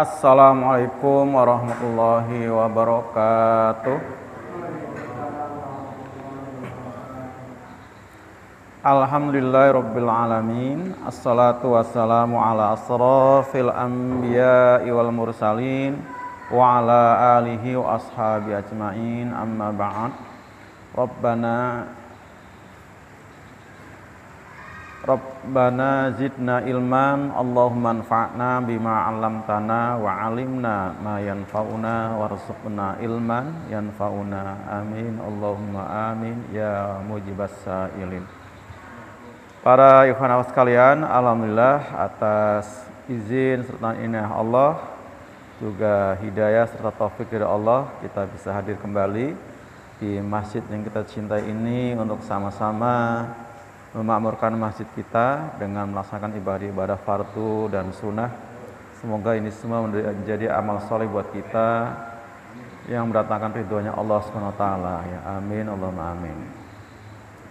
Assalamualaikum warahmatullahi wabarakatuh. Alhamdulillahirabbil alamin. Assalatu wassalamu ala asrafil anbiya'i wal mursalin wa ala alihi wa ashabi ajmain. Amma ba'd. Rabbana zidna ilman, Allahumma anfa'na bima 'allamtana wa 'allimna ma yanfa'una warzuqna ilman yanfa'una. Amin Allahumma amin ya mujibas sa'ilin. Para ikhwan akhwat sekalian, alhamdulillah atas izin serta inayah Allah, juga hidayah serta taufik dari Allah, kita bisa hadir kembali di masjid yang kita cintai ini untuk sama-sama memakmurkan masjid kita dengan melaksanakan ibadah-ibadah fardu dan sunnah. Semoga ini semua menjadi amal soleh buat kita yang mendatangkan ridhonya Allah SWT. Ya amin Allahumma amin.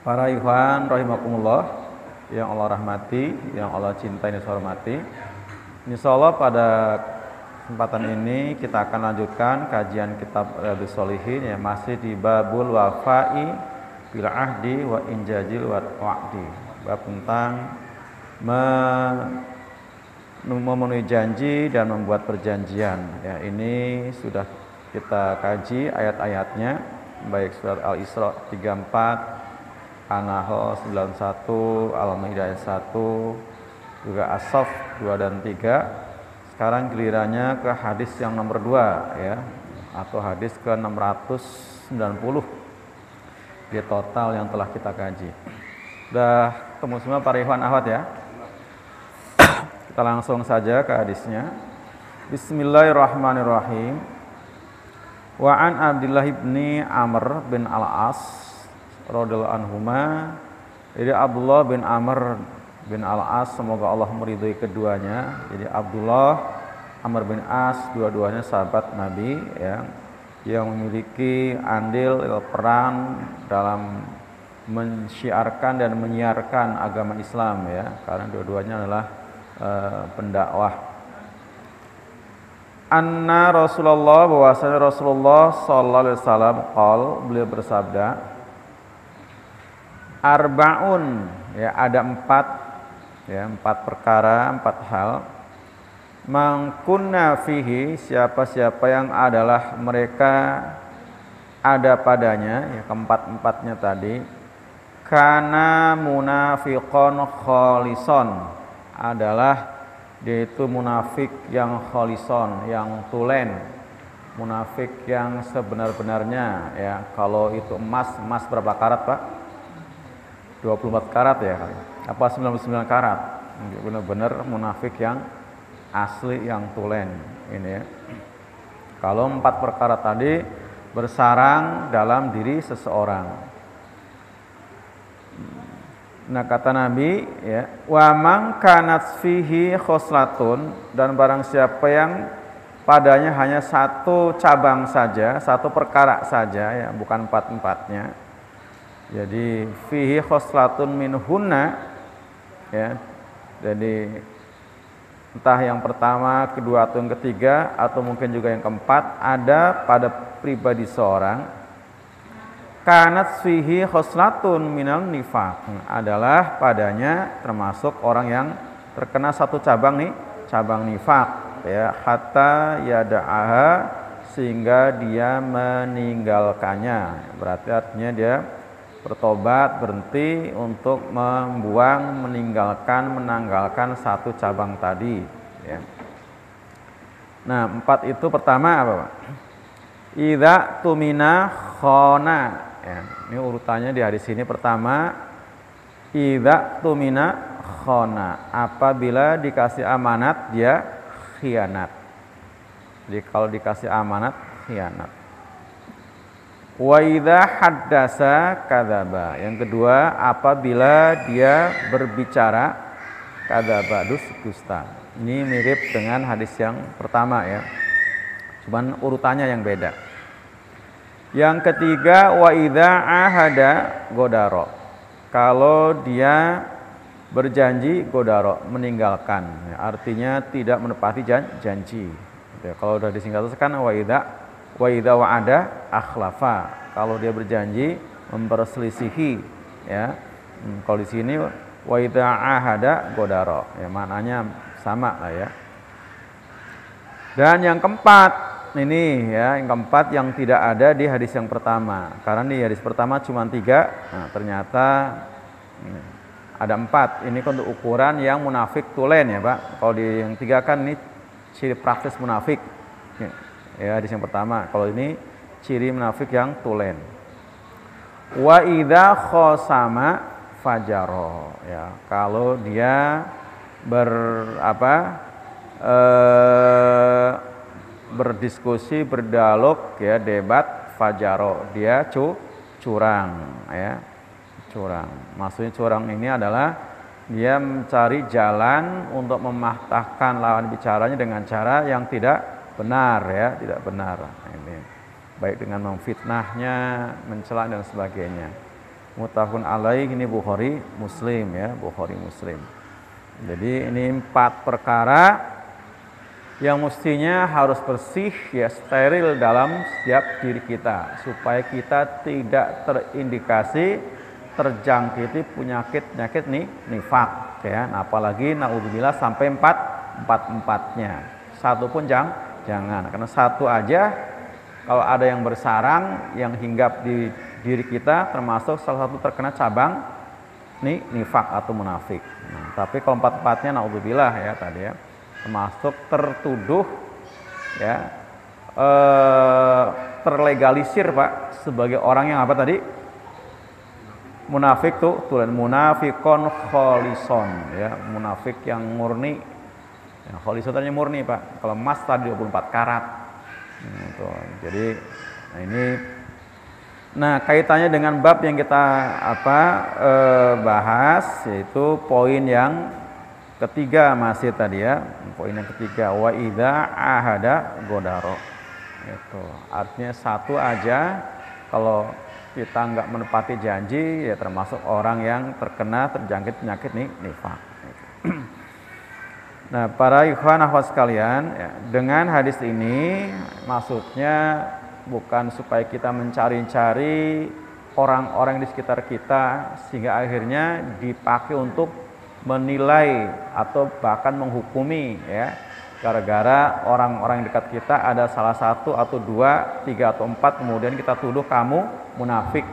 Para ikhwan rahimakumullah yang Allah rahmati, yang Allah cintai dan hormati, insyaallah pada kesempatan ini kita akan lanjutkan kajian kitab Riyadhus Shalihin, yang masih di babul wafa'i bil ahdi wa injazil wa'di, bab tentang memenuhi janji dan membuat perjanjian. Ya, ini sudah kita kaji ayat-ayatnya, baik surat Al-Isra 34, An-Nahl 91, Al-Maidah 1, juga As-Saff 2 dan 3. Sekarang gilirannya ke hadis yang nomor 2 ya, atau hadis ke 690 di total yang telah kita kaji. Sudah ketemu semua para ikhwan akhwat ya. Kita langsung saja ke hadisnya. Bismillahirrahmanirrahim. Wa an Abdullah bin Amr bin Al-As radhiyallahu anhuma. Jadi Abdullah bin Amr bin Al-As, semoga Allah meridhai keduanya. Jadi Abdullah, Amr bin As, dua-duanya sahabat Nabi ya, yang memiliki andil peran dalam mensyiarkan dan menyiarkan agama Islam ya, karena dua-duanya adalah pendakwah. Anna Rasulullah, bahwasanya Rasulullah sallallahu alaihi wasallam beliau bersabda, arbaun ya, ada empat perkara, 4 hal. Mangkunna fihi, siapa-siapa yang adalah mereka ada padanya, ya keempat-empatnya tadi, kana munafiqon kholison, adalah dia itu munafik yang kholison, yang tulen, munafik yang sebenar-benarnya ya. Kalau itu emas berapa karat Pak? 24 karat ya, apa 99 karat? Benar-benar munafik yang asli, yang tulen ini ya. Kalau 4 perkara tadi bersarang dalam diri seseorang. Nah kata Nabi ya, wa man kanat fihi khoslatun, dan barang siapa yang padanya hanya satu cabang saja, satu perkara saja ya, bukan 4-empatnya. Jadi fihi khoslatun minhunna ya. Jadi entah yang pertama, kedua, atau yang ketiga, atau mungkin juga yang keempat, ada pada pribadi seorang, kanat fihi khoslatun minal nifaq, adalah padanya termasuk orang yang terkena satu cabang nifaq ya, hatta yada'aha, sehingga dia meninggalkannya. Berarti artinya dia bertobat, berhenti untuk membuang, menanggalkan satu cabang tadi ya. Nah 4 itu pertama apa Pak? Idza tumina khona ya. Ini urutannya di hadis ini. Pertama, idza tumina khona, apabila dikasih amanat dia khianat. Jadi kalau dikasih amanat khianat. Wa idza haddasa kadzaba. Yang kedua, apabila dia berbicara kadzaba, dusta. Ini mirip dengan hadis yang pertama ya, cuman urutannya yang beda. Yang ketiga, wa idza ahada godaro. Kalau dia berjanji godaro, meninggalkan, artinya tidak menepati janji Ya, kalau udah disingkatkan wa idza wa'ada akhlafa. Kalau dia berjanji memperselisihi, ya. Kalau di sini wa idza ahada godaro. Ya, maknanya sama lah ya. Dan yang keempat, ini ya, yang keempat yang tidak ada di hadis yang pertama. Karena di hadis pertama cuma 3, nah, ternyata ada 4. Ini untuk ukuran yang munafik tulen ya Pak. Kalau di yang 3 kan ini ciri praktis munafik. Ya, hadis yang pertama. Kalau ini ciri munafik yang tulen. Wa idza khosama fajaro. Ya, kalau dia berdiskusi, berdialog ya, debat, fajaro, dia curang ya. Curang. Maksudnya curang ini adalah dia mencari jalan untuk mematahkan lawan bicaranya dengan cara yang tidak benar ya, tidak benar. Ini baik dengan memfitnahnya, mencela dan sebagainya. Muttafaqun alaih, ini Bukhari Muslim ya, Bukhari Muslim. Jadi ini 4 perkara yang mestinya harus bersih ya, steril dalam setiap diri kita supaya kita tidak terindikasi terjangkiti penyakit nifak ya. Nah, apalagi naudzubillah sampai 4-4-nya. Satu pun jangan. Karena satu aja kalau ada yang bersarang yang hinggap di diri kita termasuk salah satu terkena cabang nifak atau munafik. Nah, tapi kalau 4-4-nya naudzubillah ya tadi ya, termasuk tertuduh ya, terlegalisir Pak sebagai orang yang apa tadi? Munafik tuh tulen munafikon kholison ya, munafik yang murni. Ya, kholison tadinya murni Pak. Kalau emas tadi 24 karat. Gitu. Jadi nah kaitannya dengan bab yang kita bahas, yaitu poin yang ketiga masih tadi ya. Poin yang ketiga, wa idza ahada godaro. Itu artinya satu aja, kalau kita nggak menepati janji ya termasuk orang yang terjangkit penyakit nifak. Nah, para ikhwan akhwat sekalian, ya, dengan hadis ini maksudnya bukan supaya kita mencari-cari orang-orang di sekitar kita sehingga akhirnya dipakai untuk menilai atau bahkan menghukumi ya, gara-gara orang-orang dekat kita ada salah satu atau 2, 3 atau 4 kemudian kita tuduh kamu munafik.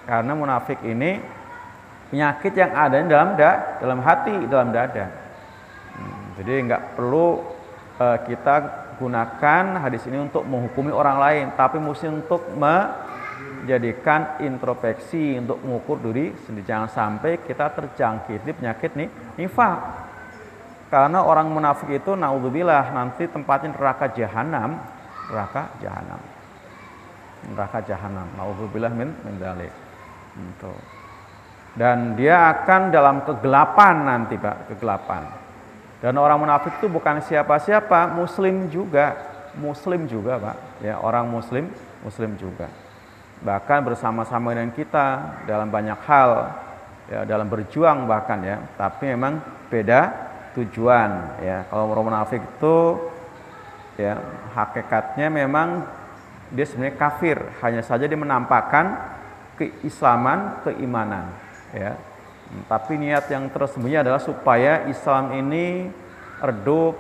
Karena munafik ini penyakit yang ada di dalam hati, dalam dada. Jadi nggak perlu kita gunakan hadis ini untuk menghukumi orang lain, tapi mesti untuk menjadikan introspeksi, untuk mengukur diri sendiri. Jangan sampai kita terjangkiti penyakit nifak. Karena orang munafik itu naudzubillah nanti tempatnya neraka jahanam, naudzubillah min dzalik. Dan dia akan dalam kegelapan nanti Pak, kegelapan. Dan orang munafik itu bukan siapa-siapa, muslim juga Pak, ya, orang muslim juga. Bahkan bersama-sama dengan kita dalam banyak hal, ya, dalam berjuang bahkan ya, tapi memang beda tujuan ya. Kalau orang munafik itu ya hakikatnya memang dia sebenarnya kafir, hanya saja dia menampakkan keislaman, keimanan ya. Tapi niat yang tersembunyi adalah supaya Islam ini redup,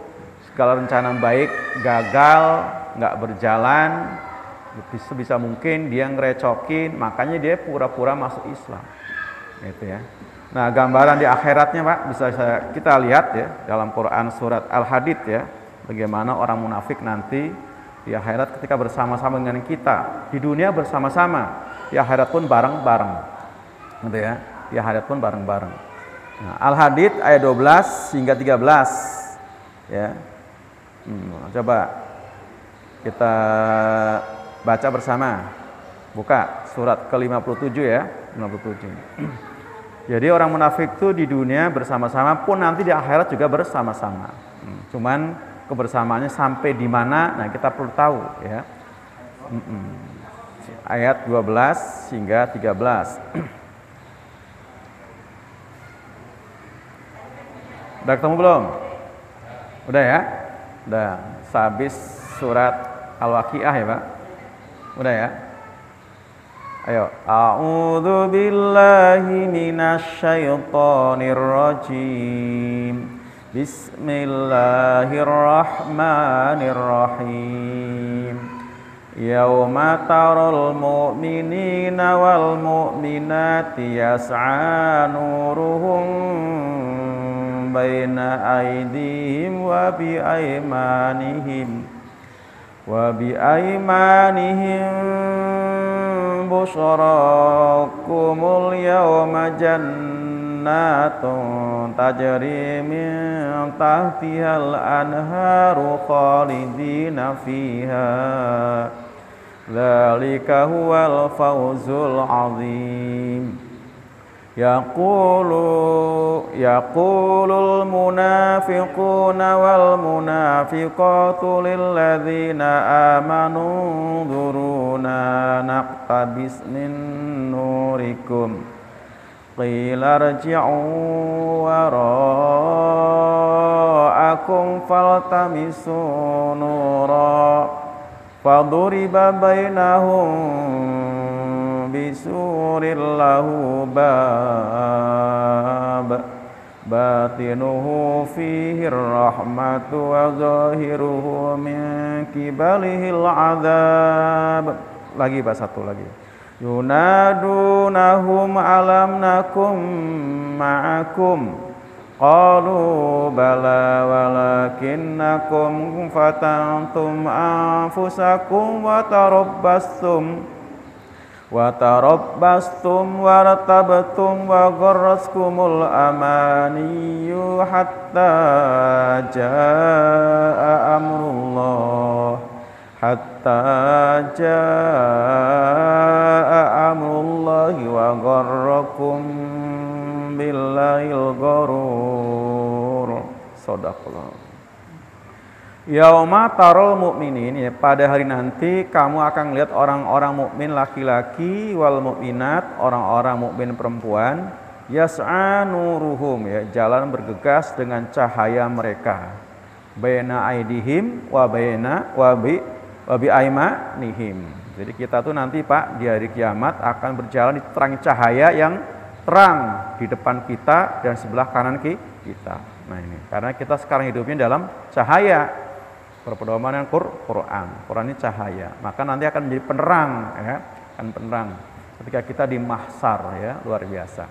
segala rencana baik gagal, nggak berjalan, bisa mungkin dia ngerecokin, makanya dia pura-pura masuk Islam gitu ya. Nah, gambaran di akhiratnya Pak bisa kita lihat ya dalam Quran surat Al-Hadid ya, bagaimana orang munafik nanti di akhirat ketika bersama-sama dengan kita, di dunia bersama-sama, di akhirat pun bareng-bareng gitu ya, di akhirat pun bareng-bareng. Nah, Al-Hadid ayat 12 hingga 13 ya. Coba kita baca bersama. Buka surat ke-57 ya, 57. Jadi orang munafik itu di dunia bersama-sama pun nanti di akhirat juga bersama-sama. Cuman kebersamaannya sampai di mana, nah kita perlu tahu ya. Ayat 12 hingga 13. Udah ketemu belum? Udah ya? Udah, sehabis surat Al-Waqiah ya Pak. Udah ya. Ayo, a'udzu billahi minasy syaithanir rajim. Bismillahirrahmanirrahim. Yauma taral mu'minina wal mu'minati yas'a nuruhum baina aydihim wa bi aymanihim busyarakumul yawma jannatun tajri min tahtihal anharu khalidina fiha dzalika huwal fawzul azim. Yaqulul munafiquna wal munafiqatu lilladzina amanu dzuruna naqtabis min nurikum qila irji'u wara'akum faltamisu nura faduriba bainahum bisurin lahu bab batinuhu fihi rahmatu wa zahiruhu min kibalihil azab. Lagi Pak, satu lagi. Yunadunahum alam nakum ma'akum qalu bala walakinnakum fatantum anfusakum wa tarabbastum wartabtum wa gharraskumul amaniyu hatta jaa amrullahi wa gharrakum billahil gharur. Shadaqallah. Yauma tarul mu'minin, ya, pada hari nanti kamu akan lihat orang-orang mukmin laki-laki wal mukminat, orang-orang mukmin perempuan, yas'a nuruhum, ya, jalan bergegas dengan cahaya mereka. Baina aidihim wa bi aymanihim. Jadi kita tuh nanti Pak di hari kiamat akan berjalan di terang cahaya yang terang di depan kita dan sebelah kanan kita. Nah ini karena kita sekarang hidupnya dalam cahaya. Berpedoman dengan Quran. Quran ini cahaya, maka nanti akan menjadi penerang, ya, akan penerang ketika kita di mahsyar, ya, luar biasa.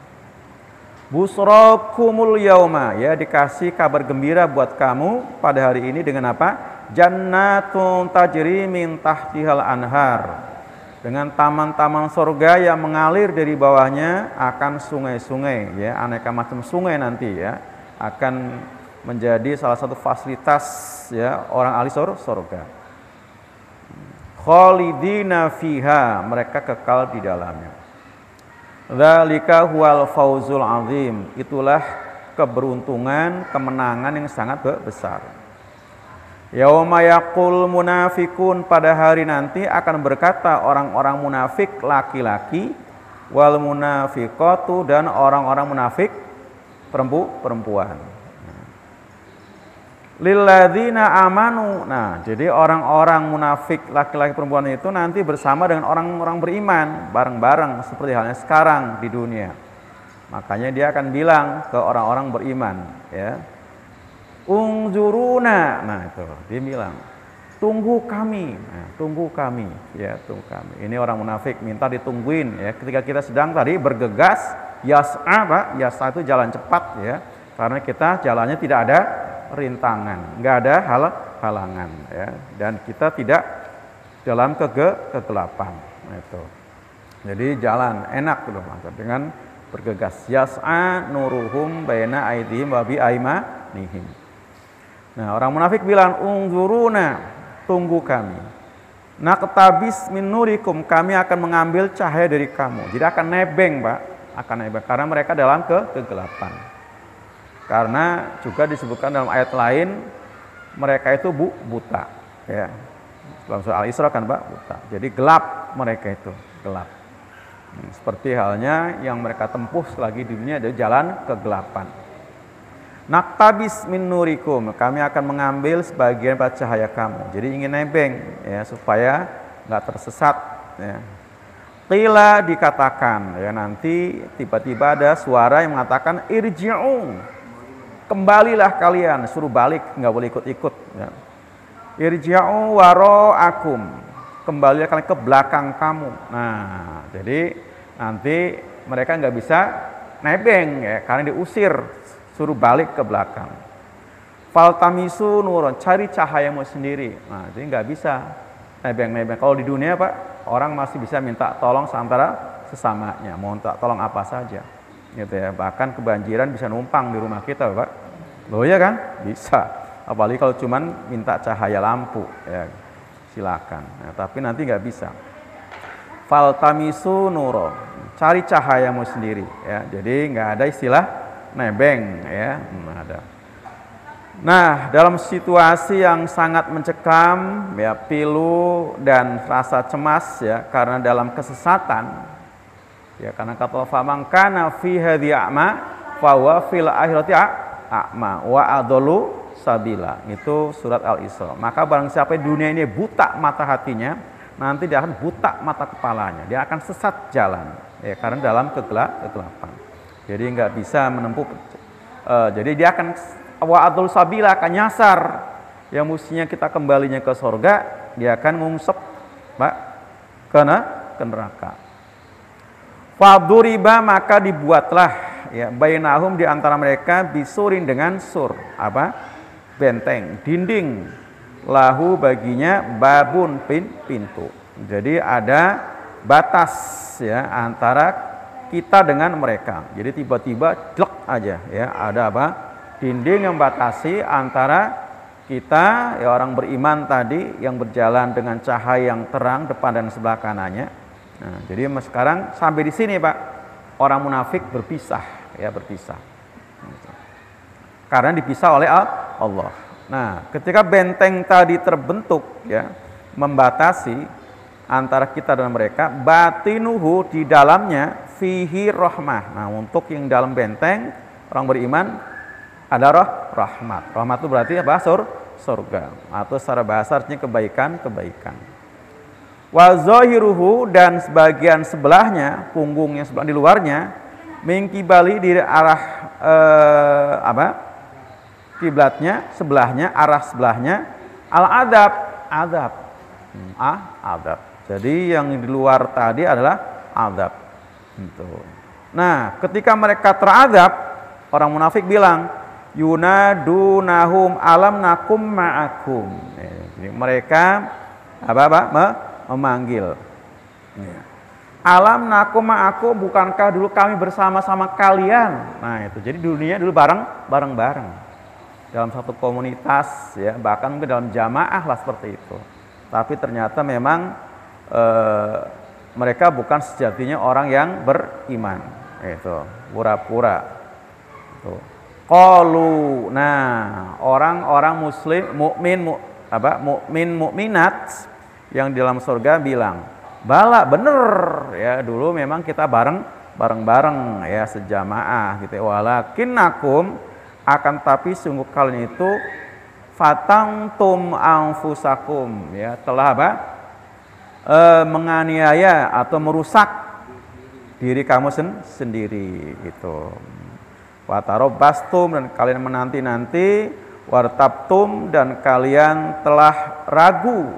Busrakumul yauma, ya, dikasih kabar gembira buat kamu pada hari ini dengan apa? Jannatun tajri min tahtihal anhar. Dengan taman-taman surga yang mengalir dari bawahnya akan sungai-sungai, ya, aneka macam sungai nanti, ya, akan menjadi salah satu fasilitas, ya, orang ahli surga. Khalidina fiha, mereka kekal di dalamnya. Dzalika huwal fawzul azim, itulah keberuntungan, kemenangan yang sangat besar. Yauma yaqul munafikun, pada hari nanti akan berkata orang-orang munafik laki-laki, wal munafiqatu, dan orang-orang munafik perempuan. Lilladzina amanu. Nah, jadi orang-orang munafik laki-laki perempuan itu nanti bersama dengan orang-orang beriman, bareng-bareng seperti halnya sekarang di dunia. Makanya dia akan bilang ke orang-orang beriman, ya, unzuruna. Nah, itu dia bilang, tunggu kami. Nah, tunggu kami, ya, tunggu kami. Ini orang munafik minta ditungguin, ya, ketika kita sedang tadi bergegas, yas'a, Pak, yas'a itu jalan cepat, ya. Karena kita jalannya tidak ada rintangan, nggak ada halangan, ya, dan kita tidak dalam kegelapan. Nah, itu. Jadi jalan enak loh, dengan bergegas. Yas'a nuruhum baina aydihim wa bi aymanihim. Nah, orang munafik bilang, unzuruna, tunggu kami. Naqtabis min nurikum, kami akan mengambil cahaya dari kamu. Jadi akan nebeng, Pak, akan nebeng karena mereka dalam kegelapan. Karena juga disebutkan dalam ayat lain mereka itu buta, ya. Dalam surah Al-Isra kan, Pak, buta. Jadi gelap mereka itu, gelap. Seperti halnya yang mereka tempuh selagi di dunia ada jalan kegelapan. Naktabis min nurikum, kami akan mengambil sebagian pada cahaya kamu. Jadi ingin nebeng ya supaya nggak tersesat ya. Qila dikatakan ya, nanti tiba-tiba ada suara yang mengatakan irji'u, kembalilah kalian, suruh balik, nggak boleh ikut-ikut ya. Irji'u wara'akum, kembalilah kalian ke belakang kamu. Nah, jadi nanti mereka nggak bisa nebeng ya, karena diusir, suruh balik ke belakang. Faltamisu nuron, cari cahayamu sendiri. Nah, jadi nggak bisa nebeng-nebeng. Kalau di dunia Pak, orang masih bisa minta tolong seantara sesamanya, mau minta tolong apa saja, gitu ya. Bahkan kebanjiran bisa numpang di rumah kita, Pak. Loh ya kan? Bisa. Apalagi kalau cuman minta cahaya lampu, ya silakan. Nah, tapi nanti nggak bisa. Faltamisu nuro, cari cahayamu sendiri, ya. Jadi nggak ada istilah nebeng, ya. Ada. Nah, dalam situasi yang sangat mencekam, ya, pilu dan rasa cemas ya, karena dalam kesesatan, ya, karena kata faman kana fi hadhi a'ma fa huwa fil akhirati a'ma wa adallu sabila. Itu surat Al-Isra. Maka barang siapa di dunia ini buta mata hatinya, nanti dia akan buta mata kepalanya. Dia akan sesat jalan, ya, karena dalam kegelapan. Jadi nggak bisa menempuh. Jadi dia akan wa'adul sabila, akan nyasar. Yang mestinya kita kembalinya ke surga, dia akan ngungsep Pak ke neraka. Faduriba, maka dibuatlah ya bainahum, di antara mereka, bisurin, dengan sur, apa? Benteng, dinding, lahu, baginya, babun, pintu. Jadi ada batas ya antara kita dengan mereka. Jadi tiba-tiba glek aja ya, ada apa? Dinding yang batasi antara kita ya orang beriman tadi yang berjalan dengan cahaya yang terang depan dan sebelah kanannya. Nah, jadi sekarang sampai di sini Pak, orang munafik berpisah ya, berpisah. Karena dipisah oleh Allah. Nah, ketika benteng tadi terbentuk ya, membatasi antara kita dan mereka, batinuhu, di dalamnya, fihi rahmah. Nah, untuk yang dalam benteng orang beriman ada rahmat. Rahmat itu berarti apa? Surga. Atau secara bahasa artinya kebaikan. Wa zahiruhu, dan sebagian sebelahnya, punggungnya sebelah di luarnya, mingkibali, di arah kiblatnya, sebelahnya, arah sebelahnya, al-adab, adab. Jadi yang di luar tadi adalah adab. Nah, ketika mereka teradab, orang munafik bilang, yunadunahum alam nakum ma'akum. Jadi mereka memanggil. Alam nakum ma'akum, bukankah dulu kami bersama-sama kalian? Nah, itu. Jadi dunia dulu bareng-bareng dalam satu komunitas ya, bahkan mungkin dalam jamaah lah seperti itu. Tapi ternyata memang mereka bukan sejatinya orang yang beriman. Itu pura-pura. Itu. Qalu, nah orang-orang muslim, mukminat yang di dalam surga bilang, bala, bener ya, dulu memang kita bareng-bareng ya, sejamaah gitu. Walakinnakum, akan tapi sungguh kalian itu, fatangtum anfusakum ya, telah menganiaya atau merusak diri kamu sendiri gitu. Watarobastum, dan kalian menanti-nanti, wartabtum, dan kalian telah ragu,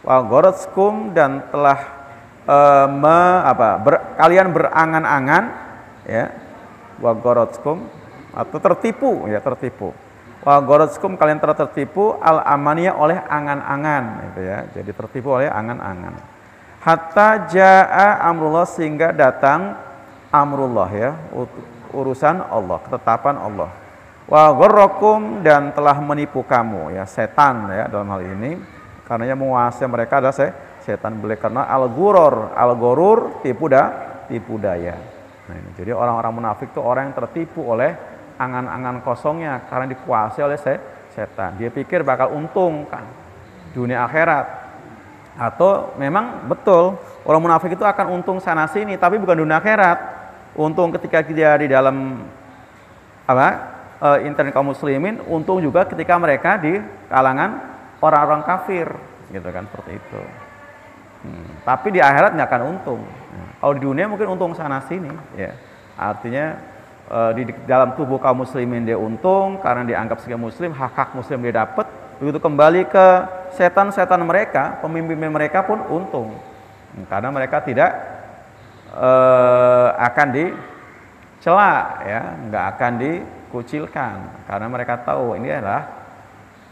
wagorotskum, dan telah kalian berangan-angan ya, wagorotskum, atau tertipu ya, tertipu. Wagorotskum, kalian telah tertipu, al-amaniyah, oleh angan-angan gitu ya. Jadi tertipu oleh angan-angan. Hatta jaa amrullah, sehingga datang amrullah ya, urusan Allah, ketetapan Allah. Wa gharrakum, dan telah menipu kamu ya, setan ya dalam hal ini, karena yang menguasai mereka adalah setan, boleh karena al-ghurur, tipu daya. Nah, ini. Jadi orang-orang munafik itu orang yang tertipu oleh angan-angan kosongnya, karena dikuasai oleh setan. Dia pikir bakal untung kan dunia akhirat. Atau memang betul orang munafik itu akan untung sana sini, tapi bukan dunia akhirat. Untung ketika dia di dalam intern kaum muslimin, untung juga ketika mereka di kalangan orang-orang kafir, gitu kan, seperti itu. Tapi di akhirat nggak akan untung. Kalau di dunia mungkin untung sana sini, ya. Artinya di dalam tubuh kaum muslimin dia untung karena dianggap sebagai muslim, hak-hak muslim dia dapat. Begitu kembali ke setan-setan mereka, pemimpin mereka pun untung, karena mereka tidak akan dicela, ya, nggak akan dikucilkan, karena mereka tahu ini adalah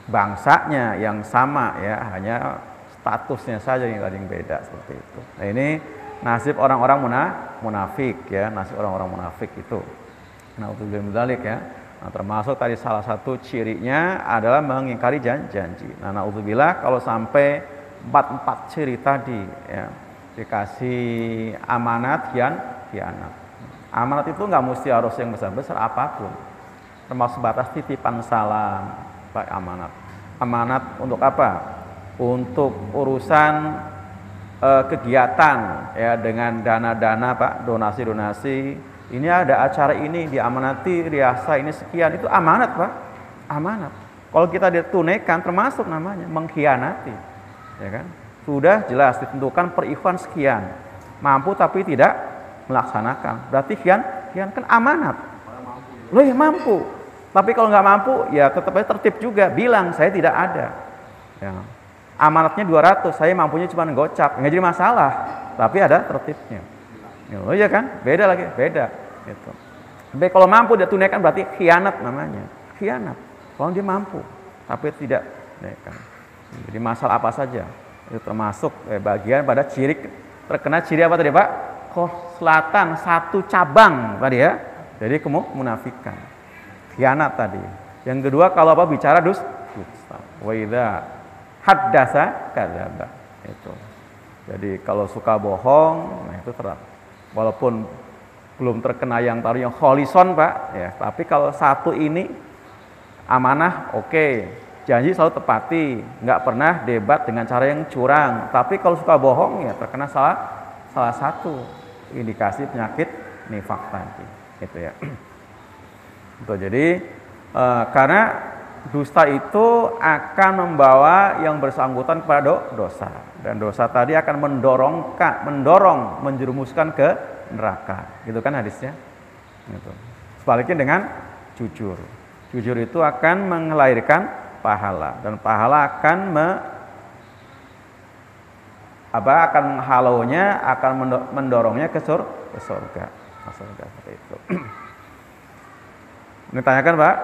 bangsanya yang sama, ya, hanya statusnya saja yang beda seperti itu. Nah, ini nasib orang-orang munafik, ya, nasib orang-orang munafik itu. Na'udzubillah min dzalik, ya. Nah, termasuk tadi salah satu cirinya adalah mengingkari janji. Nah, na'udzubillah kalau sampai empat ciri tadi, ya, dikasih amanat, khianat. Amanat itu nggak mesti harus yang besar-besar apapun, termasuk batas titipan salam, Pak, amanat. Amanat untuk apa? Untuk urusan kegiatan, ya, dengan dana-dana, Pak, donasi-donasi. Ini ada acara ini diamanati, riasa ini sekian, itu amanat, Pak, amanat. Kalau kita ditunaikan termasuk namanya mengkhianati, ya kan? Sudah jelas ditentukan per event sekian, mampu tapi tidak melaksanakan, berarti khianat kan amanat. Loh, ya mampu, tapi kalau nggak mampu ya tetap aja tertib juga, bilang saya tidak ada, ya. Amanatnya 200, saya mampunya cuma gocap, nggak jadi masalah, tapi ada tertibnya. Oh iya kan, beda lagi, beda gitu. Tapi kalau mampu dia tunaikan berarti khianat namanya, khianat. Kalau dia mampu tapi tidak tunaikan, jadi masalah apa saja itu termasuk bagian pada ciri, terkena ciri apa tadi, Pak? Khoslatan, satu cabang tadi, ya, jadi kemunafikan, khianat tadi. Yang kedua kalau apa, bicara dusta, wa idza haddasa kadzdzaba, itu. Jadi kalau suka bohong, nah itu walaupun belum terkena yang taruh yang kholison, Pak, ya, tapi kalau satu ini amanah, oke, janji selalu tepati, nggak pernah debat dengan cara yang curang. Tapi kalau suka bohong ya terkena salah satu indikasi penyakit nifak tadi, gitu, ya. Itu jadi karena dusta itu akan membawa yang bersangkutan kepada dosa, dan dosa tadi akan mendorong menjerumuskan ke neraka, gitu kan hadisnya, gitu. Sebaliknya dengan jujur itu akan melahirkan pahala, dan pahala akan akan menghalaunya, akan mendorongnya ke surga seperti itu. Ditanyakan, Pak,